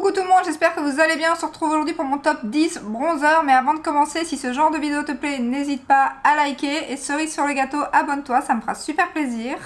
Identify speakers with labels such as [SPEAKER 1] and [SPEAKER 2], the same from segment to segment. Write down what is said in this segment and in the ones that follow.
[SPEAKER 1] Coucou tout le monde, j'espère que vous allez bien. On se retrouve aujourd'hui pour mon top 10 bronzer. Mais avant de commencer, si ce genre de vidéo te plaît, n'hésite pas à liker. Et cerise sur le gâteau, abonne-toi, ça me fera super plaisir.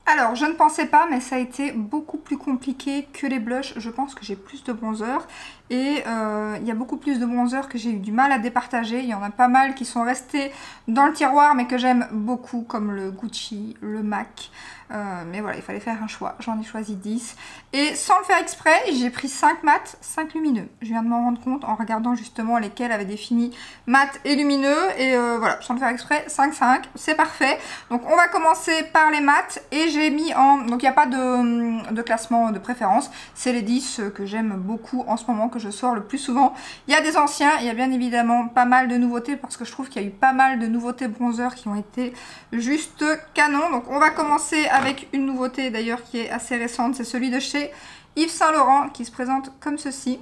[SPEAKER 1] Alors, je ne pensais pas, mais ça a été beaucoup plus compliqué que les blushs. Je pense que j'ai plus de bronzer. Et il y a beaucoup plus de bronzer que j'ai eu du mal à départager. Il y en a pas mal qui sont restés dans le tiroir, mais que j'aime beaucoup, comme le Gucci, le MAC. Mais voilà, il fallait faire un choix. J'en ai choisi 10. Et sans le faire exprès, j'ai pris 5 mat, 5 lumineux. Je viens de m'en rendre compte en regardant justement lesquels avaient défini mat et lumineux. Et voilà, sans le faire exprès, 5-5, c'est parfait. Donc on va commencer par les mats. Et j'ai mis en... Donc il n'y a pas de classement de préférence. C'est les 10 que j'aime beaucoup en ce moment, que je sors le plus souvent. Il y a des anciens, il y a bien évidemment pas mal de nouveautés, parce que je trouve qu'il y a eu pas mal de nouveautés bronzer qui ont été juste canon. Donc on va commencer avec une nouveauté d'ailleurs qui est assez récente, c'est celui de chez Yves Saint Laurent qui se présente comme ceci.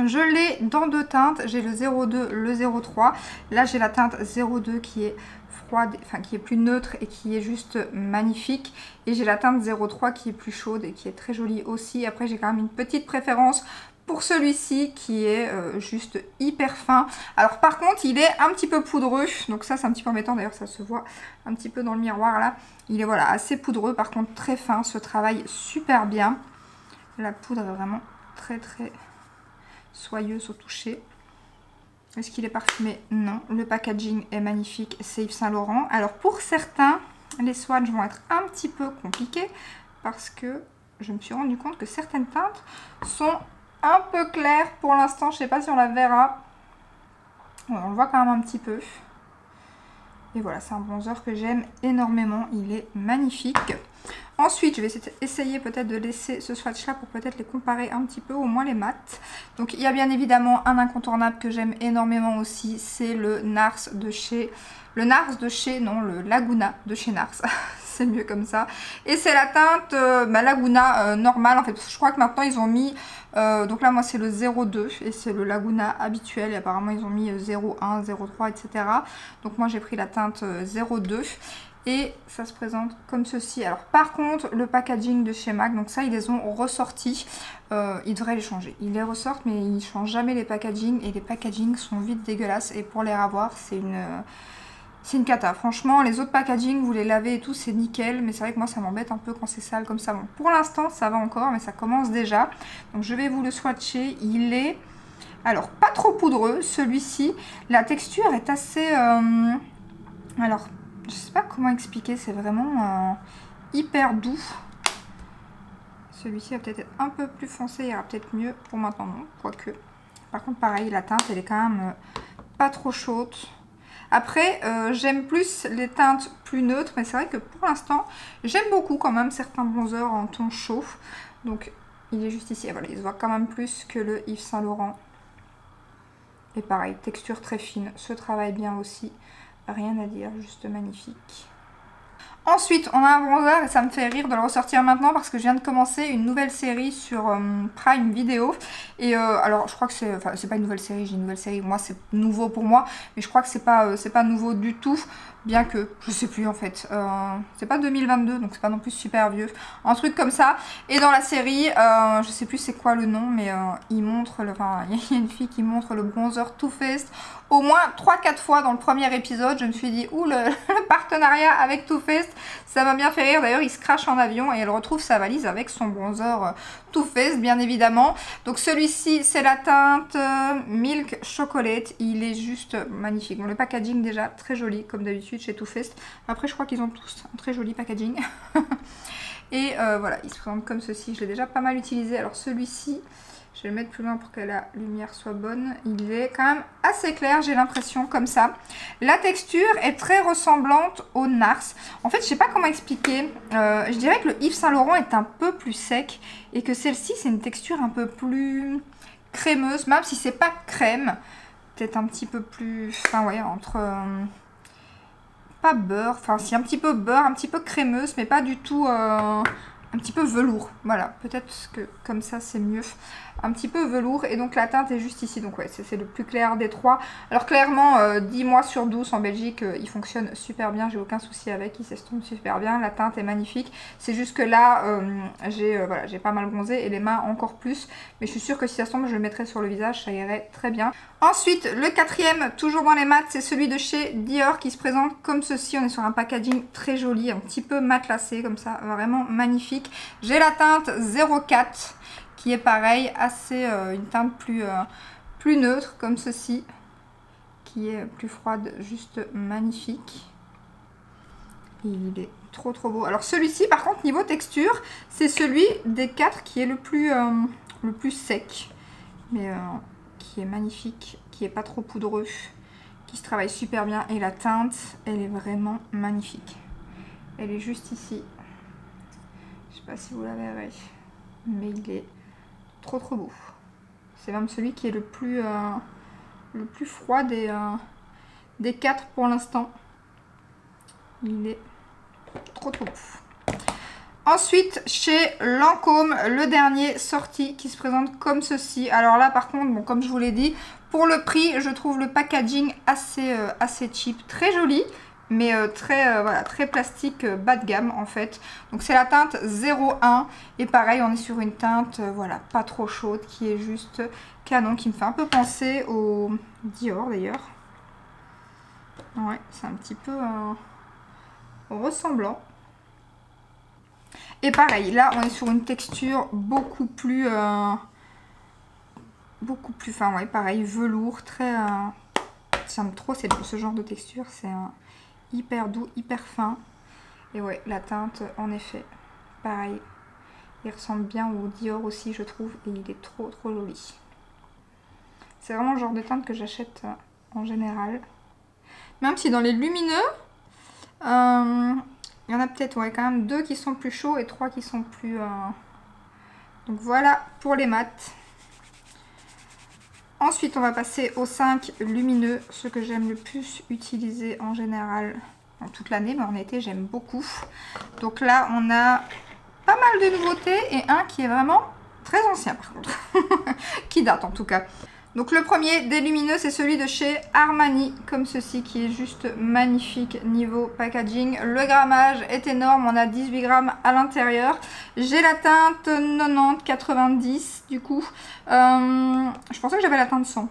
[SPEAKER 1] Je l'ai dans deux teintes, j'ai le 02, le 03. Là j'ai la teinte 02 qui est froide, enfin qui est plus neutre et qui est juste magnifique. Et j'ai la teinte 03 qui est plus chaude et qui est très jolie aussi. Après j'ai quand même une petite préférence pour celui-ci qui est juste hyper fin. Alors par contre il est un petit peu poudreux, donc ça c'est un petit peu embêtant, d'ailleurs ça se voit un petit peu dans le miroir là. Il est voilà assez poudreux, par contre très fin, se travaille super bien. La poudre est vraiment très soyeuse au toucher. Est-ce qu'il est parfumé? Non. Le packaging est magnifique, c'est Yves Saint Laurent. Alors pour certains, les swatchs vont être un petit peu compliqués parce que je me suis rendu compte que certaines teintes sont un peu claires pour l'instant. Je sais pas si on la verra. Ouais, on le voit quand même un petit peu. Et voilà, c'est un bronzer que j'aime énormément. Il est magnifique. Ensuite, je vais essayer peut-être de laisser ce swatch là pour peut-être les comparer un petit peu, au moins les mats. Donc il y a bien évidemment un incontournable que j'aime énormément aussi, c'est le Nars de chez... Le Laguna de chez Nars. C'est mieux comme ça. Et c'est la teinte Laguna normale en fait. Je crois que maintenant ils ont mis... donc là moi c'est le 02 et c'est le Laguna habituel. Et apparemment ils ont mis 01, 03, etc. Donc moi j'ai pris la teinte 02. Et ça se présente comme ceci. Alors par contre le packaging de chez MAC, donc ça ils les ont ressortis. Ils devraient les changer. Ils les ressortent mais ils ne changent jamais les packagings. Et les packagings sont vite dégueulasses. Et pour les ravoir c'est une cata. Franchement les autres packaging vous les lavez et tout c'est nickel. Mais c'est vrai que moi ça m'embête un peu quand c'est sale comme ça. Bon pour l'instant ça va encore mais ça commence déjà. Donc je vais vous le swatcher. Il est... Alors pas trop poudreux celui-ci. La texture est assez... Alors... Je sais pas comment expliquer, c'est vraiment hyper doux. Celui-ci va peut-être être un peu plus foncé, il ira peut-être mieux pour maintenant, non, quoique. Par contre, pareil, la teinte, elle est quand même pas trop chaude. Après, j'aime plus les teintes plus neutres, mais c'est vrai que pour l'instant, j'aime beaucoup quand même certains bronzers en ton chaud. Donc, il est juste ici. Et voilà, il se voit quand même plus que le Yves Saint Laurent. Et pareil, texture très fine, se travaille bien aussi. Rien à dire, juste magnifique. Ensuite, on a un bronzer et ça me fait rire de le ressortir maintenant parce que je viens de commencer une nouvelle série sur Prime Video. Et alors, je crois que c'est... Enfin, c'est pas une nouvelle série, j'ai une nouvelle série. Moi, c'est nouveau pour moi. Mais je crois que c'est pas nouveau du tout. Bien que, je sais plus en fait. C'est pas 2022, donc c'est pas non plus super vieux. Un truc comme ça. Et dans la série, je sais plus c'est quoi le nom, mais il montre... Enfin, il y a une fille qui montre le bronzer Too Faced au moins 3-4 fois dans le premier épisode. Je me suis dit, ouh, le partenariat avec Too Faced, ça m'a bien fait rire. D'ailleurs, il se crache en avion et elle retrouve sa valise avec son bronzer Too Faced, bien évidemment. Donc celui-ci, c'est la teinte Milk Chocolate. Il est juste magnifique. Bon, le packaging déjà très joli, comme d'habitude chez Too Faced. Après, je crois qu'ils ont tous un très joli packaging. Et voilà, il se présente comme ceci. Je l'ai déjà pas mal utilisé. Alors celui-ci... Je vais le mettre plus loin pour que la lumière soit bonne. Il est quand même assez clair, j'ai l'impression, comme ça. La texture est très ressemblante au Nars. En fait, je sais pas comment expliquer. Je dirais que le Yves Saint Laurent est un peu plus sec. Et que celle-ci, c'est une texture un peu plus crémeuse. Même si c'est pas crème. Peut-être un petit peu plus... Enfin, ouais, entre... pas beurre. Enfin, si, un petit peu beurre, un petit peu crémeuse. Mais pas du tout... un petit peu velours. Voilà, peut-être que comme ça c'est mieux. Un petit peu velours, et donc la teinte est juste ici. Donc ouais, c'est le plus clair des trois. Alors clairement, 10 mois sur 12 en Belgique, il fonctionne super bien. J'ai aucun souci avec, il s'estompe super bien. La teinte est magnifique. C'est juste que là, voilà, j'ai pas mal bronzé et les mains encore plus. Mais je suis sûre que si ça se tombe, je le mettrai sur le visage, ça irait très bien. Ensuite, le quatrième, toujours dans les mats, c'est celui de chez Dior qui se présente comme ceci. On est sur un packaging très joli, un petit peu matelassé comme ça, vraiment magnifique. J'ai la teinte 04 qui est pareil, assez une teinte plus neutre comme ceci, qui est plus froide, juste magnifique. Et il est trop beau. Alors celui-ci par contre niveau texture, c'est celui des 4 qui est le plus sec, mais qui est magnifique, qui est pas trop poudreux, qui se travaille super bien, et la teinte elle est vraiment magnifique. Elle est juste ici, je sais pas si vous la verrez, mais il est trop beau. C'est même celui qui est le plus froid des 4 pour l'instant. Il est trop beau. Ensuite, chez Lancôme, le dernier sorti qui se présente comme ceci. Alors là, par contre, bon, comme je vous l'ai dit, pour le prix, je trouve le packaging assez cheap, très joli, mais voilà, très plastique, bas de gamme en fait. Donc c'est la teinte 01, et pareil, on est sur une teinte, voilà, pas trop chaude, qui est juste canon, qui me fait un peu penser au Dior d'ailleurs. Ouais, c'est un petit peu ressemblant. Et pareil, là on est sur une texture beaucoup plus fin, ouais, pareil, velours, très... J'aime trop ce genre de texture, c'est hyper doux, hyper fin. Et ouais, la teinte, en effet, pareil, il ressemble bien au Dior aussi, je trouve, et il est trop joli. C'est vraiment le genre de teinte que j'achète en général. Même si dans les lumineux, il y en a peut-être, ouais, quand même 2 qui sont plus chauds et 3 qui sont plus... Donc voilà pour les mats. Ensuite, on va passer aux 5 lumineux, ce que j'aime le plus utiliser en général, en toute l'année, mais en été, j'aime beaucoup. Donc là, on a pas mal de nouveautés et un qui est vraiment très ancien par contre, qui date en tout cas. Donc le premier des lumineux, c'est celui de chez Armani, comme ceci, qui est juste magnifique niveau packaging. Le grammage est énorme, on a 18 grammes à l'intérieur. J'ai la teinte 90-90 du coup. Je pensais que j'avais la teinte 100.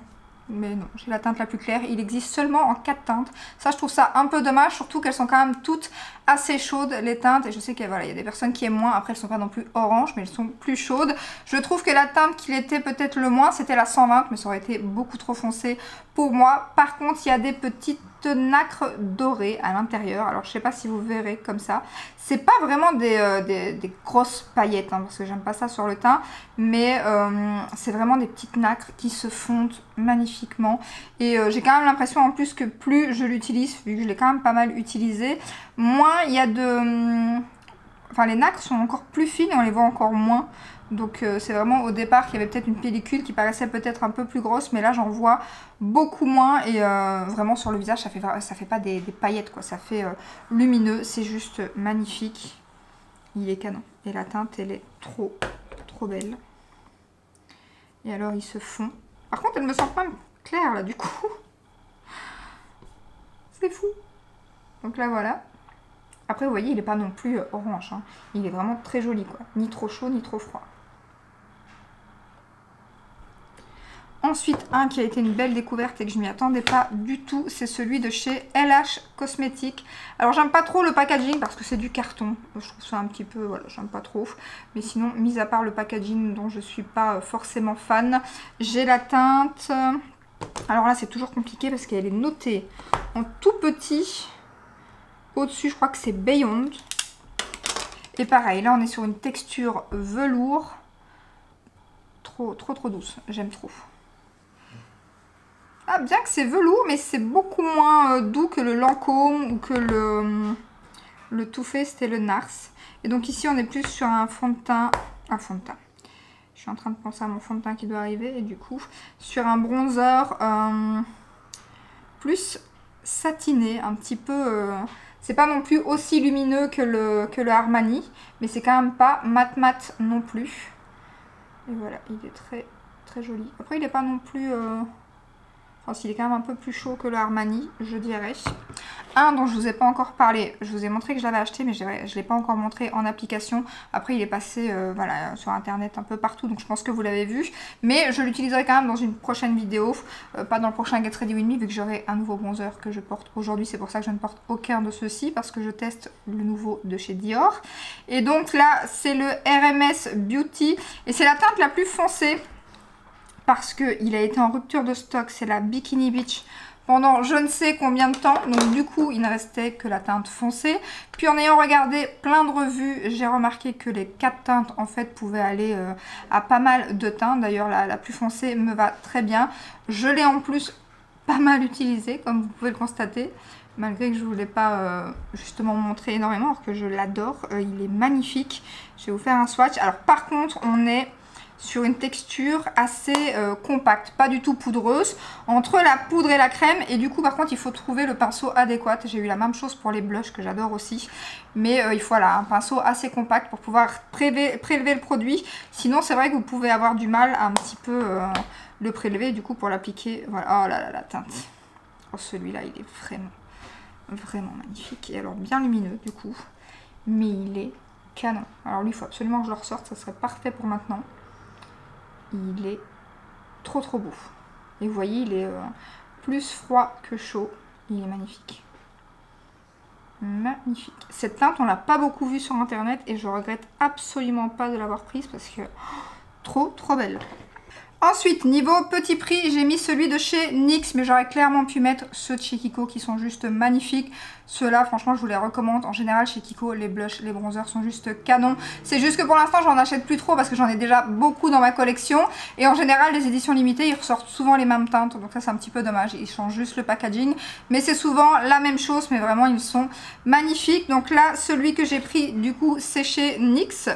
[SPEAKER 1] Mais non, j'ai la teinte la plus claire. Il existe seulement en 4 teintes. Ça, je trouve ça un peu dommage, surtout qu'elles sont quand même toutes assez chaudes, les teintes. Et je sais qu'il voilà, y a des personnes qui aiment moins. Après, elles sont pas non plus orange, mais elles sont plus chaudes. Je trouve que la teinte qui l'était peut-être le moins, c'était la 120, mais ça aurait été beaucoup trop foncé pour moi. Par contre, il y a des petites nacres dorées à l'intérieur. Alors, je sais pas si vous verrez comme ça. C'est pas vraiment des grosses paillettes, hein, parce que j'aime pas ça sur le teint. Mais c'est vraiment des petites nacres qui se fondent magnifiquement. Et j'ai quand même l'impression en plus que plus je l'utilise, vu que je l'ai quand même pas mal utilisé, moins il y a de... Enfin, les nacres sont encore plus fines et on les voit encore moins. Donc c'est vraiment au départ qu'il y avait peut-être une pellicule qui paraissait peut-être un peu plus grosse, mais là j'en vois beaucoup moins. Et vraiment sur le visage, ça fait pas des paillettes, quoi. Ça fait lumineux, c'est juste magnifique. Il est canon. Et la teinte, elle est trop belle. Et alors ils se font. Par contre, elle me semble pas claire là du coup. C'est fou. Donc là voilà. Après vous voyez, il est pas non plus orange, hein. Il est vraiment très joli, quoi. Ni trop chaud ni trop froid. Ensuite, un qui a été une belle découverte et que je m'y attendais pas du tout, c'est celui de chez LH Cosmetics. Alors j'aime pas trop le packaging parce que c'est du carton. Je trouve ça un petit peu, voilà, j'aime pas trop. Mais sinon, mis à part le packaging dont je suis pas forcément fan, j'ai la teinte... Alors là, c'est toujours compliqué parce qu'elle est notée en tout petit. Au-dessus, je crois que c'est Beyond. Et pareil, là, on est sur une texture velours. Trop douce. J'aime trop. Ah, bien que c'est velours, mais c'est beaucoup moins doux que le Lancôme ou que le Too Faced et le Nars. Et donc ici, on est plus sur un fond de teint... Un fond de teint. Je suis en train de penser à mon fond de teint qui doit arriver. Et du coup, sur un bronzer plus satiné, un petit peu... C'est pas non plus aussi lumineux que le Armani, mais c'est quand même pas mat non plus. Et voilà, il est très très joli. Après il est pas non plus... Enfin, s'il est quand même un peu plus chaud que le Armani, je dirais. Un dont je vous ai pas encore parlé, je vous ai montré que je l'avais acheté, mais je ne l'ai pas encore montré en application. Après, il est passé voilà, sur internet un peu partout, donc je pense que vous l'avez vu. Mais je l'utiliserai quand même dans une prochaine vidéo, pas dans le prochain Get Ready With Me, vu que j'aurai un nouveau bronzer que je porte aujourd'hui. C'est pour ça que je ne porte aucun de ceux-ci, parce que je teste le nouveau de chez Dior. Et donc là, c'est le RMS Beauty, et c'est la teinte la plus foncée, parce qu'il a été en rupture de stock, c'est la Bikini Beach, pendant je ne sais combien de temps. Donc du coup, il ne restait que la teinte foncée. Puis en ayant regardé plein de revues, j'ai remarqué que les 4 teintes, en fait, pouvaient aller à pas mal de teintes. D'ailleurs, la plus foncée me va très bien. Je l'ai en plus pas mal utilisée, comme vous pouvez le constater. Malgré que je ne vous l'ai pas justement montré énormément, alors que je l'adore. Il est magnifique. Je vais vous faire un swatch. Alors par contre, on est sur une texture assez compacte, pas du tout poudreuse, entre la poudre et la crème. Et du coup, par contre, il faut trouver le pinceau adéquat. J'ai eu la même chose pour les blushs que j'adore aussi. Mais il faut voilà, un pinceau assez compact pour pouvoir prélever le produit. Sinon, c'est vrai que vous pouvez avoir du mal à un petit peu le prélever. Du coup, pour l'appliquer, voilà. Oh là là, la teinte. Oh, celui-là, il est vraiment magnifique. Et alors, bien lumineux, du coup. Mais il est canon. Alors lui, il faut absolument que je le ressorte. Ça serait parfait pour maintenant. Il est trop beau. Et vous voyez, il est plus froid que chaud. Il est magnifique. Magnifique. Cette teinte, on l'a pas beaucoup vue sur internet et je regrette absolument pas de l'avoir prise parce que trop belle. Ensuite, niveau petit prix, j'ai mis celui de chez NYX, mais j'aurais clairement pu mettre ceux de chez Kiko qui sont juste magnifiques. Ceux-là, franchement, je vous les recommande. En général, chez Kiko, les blushs, les bronzers sont juste canons. C'est juste que pour l'instant, j'en achète plus trop parce que j'en ai déjà beaucoup dans ma collection. Et en général, les éditions limitées, ils ressortent souvent les mêmes teintes. Donc ça, c'est un petit peu dommage. Ils changent juste le packaging. Mais c'est souvent la même chose, mais vraiment, ils sont magnifiques. Donc là, celui que j'ai pris, du coup, c'est chez NYX.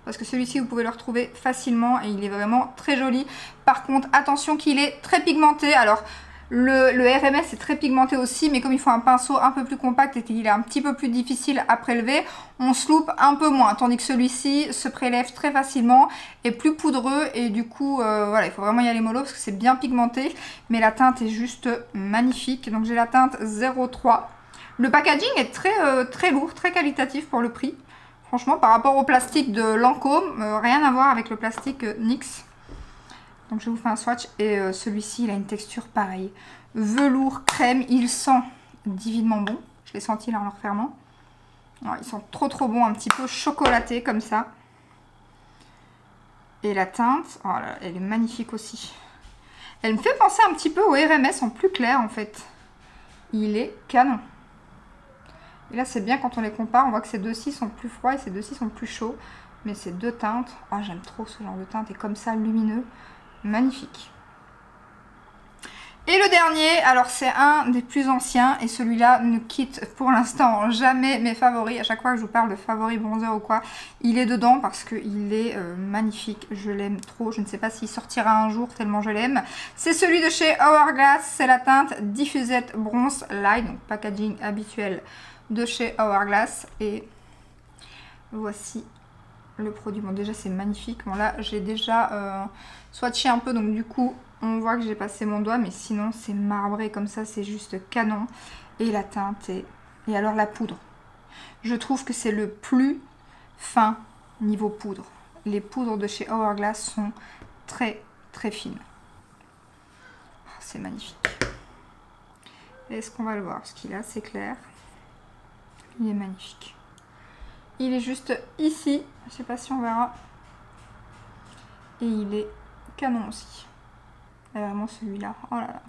[SPEAKER 1] Parce que celui-ci, vous pouvez le retrouver facilement et il est vraiment très joli. Par contre, attention qu'il est très pigmenté. Alors, le RMS est très pigmenté aussi, mais comme il faut un pinceau un peu plus compact et qu'il est un petit peu plus difficile à prélever, on se loupe un peu moins. Tandis que celui-ci se prélève très facilement, est plus poudreux et du coup, voilà, il faut vraiment y aller mollo parce que c'est bien pigmenté. Mais la teinte est juste magnifique. Donc, j'ai la teinte 03. Le packaging est très lourd, très qualitatif pour le prix. Franchement, par rapport au plastique de Lancôme, rien à voir avec le plastique NYX. Donc je vous fais un swatch et celui-ci, il a une texture pareille. Velours, crème, il sent divinement bon. Je l'ai senti là en le refermant. Alors, ils sont trop bons, un petit peu chocolatés comme ça. Et la teinte, oh là, elle est magnifique aussi. Elle me fait penser un petit peu au RMS en plus clair en fait. Il est canon. Et là, c'est bien quand on les compare, on voit que ces deux-ci sont plus froids et ces deux-ci sont plus chauds. Mais ces deux teintes, oh, j'aime trop ce genre de teinte, et comme ça, lumineux, magnifique. Et le dernier, alors c'est un des plus anciens, et celui-là ne quitte pour l'instant jamais mes favoris. À chaque fois que je vous parle de favoris bronzer ou quoi, il est dedans parce qu'il est magnifique. Je l'aime trop, je ne sais pas s'il sortira un jour tellement je l'aime. C'est celui de chez Hourglass, c'est la teinte Diffusette Bronze Light, donc packaging habituel de chez Hourglass. Et voici le produit. Bon, déjà c'est magnifique. Bon, là j'ai déjà swatché un peu, donc du coup on voit que j'ai passé mon doigt, mais sinon c'est marbré comme ça, c'est juste canon. Et la teinte et alors la poudre, je trouve que c'est le plus fin niveau poudre. Les poudres de chez Hourglass sont très fines. Oh, c'est magnifique. Est-ce qu'on va le voir? Parce qu'il est assez clair. Il est magnifique. Il est juste ici. Je sais pas si on verra. Et il est canon aussi. Et vraiment celui-là. Oh là là.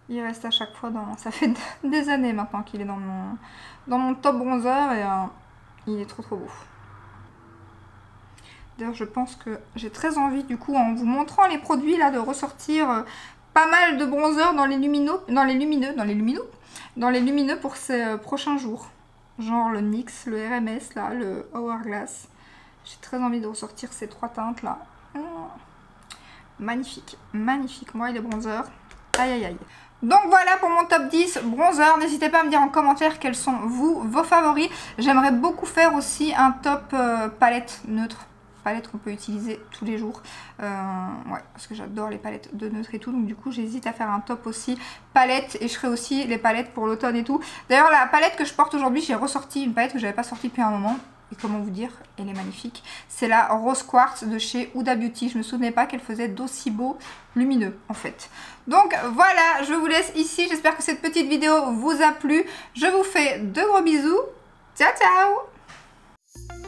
[SPEAKER 1] Il reste à chaque fois dans... Ça fait des années maintenant qu'il est dans mon top bronzer. Et il est trop beau. D'ailleurs, je pense que j'ai très envie, du coup, en vous montrant les produits, là, de ressortir pas mal de bronzers dans les lumineux pour ces prochains jours. Genre le NYX, le RMS, là, le Hourglass. J'ai très envie de ressortir ces trois teintes, là. Magnifique, magnifique. Moi et les bronzers. Aïe aïe aïe. Donc voilà pour mon top 10 bronzer. N'hésitez pas à me dire en commentaire quels sont vos favoris. J'aimerais beaucoup faire aussi un top palette neutre. Palette qu'on peut utiliser tous les jours. Ouais, parce que j'adore les palettes de neutre et tout. Donc du coup j'hésite à faire un top aussi palette. Et je ferai aussi les palettes pour l'automne et tout. D'ailleurs la palette que je porte aujourd'hui, j'ai ressorti une palette que j'avais pas sortie depuis un moment. Et comment vous dire, elle est magnifique. C'est la Rose Quartz de chez Huda Beauty. Je me souvenais pas qu'elle faisait d'aussi beau lumineux en fait. Donc voilà, je vous laisse ici. J'espère que cette petite vidéo vous a plu. Je vous fais de gros bisous. Ciao ciao.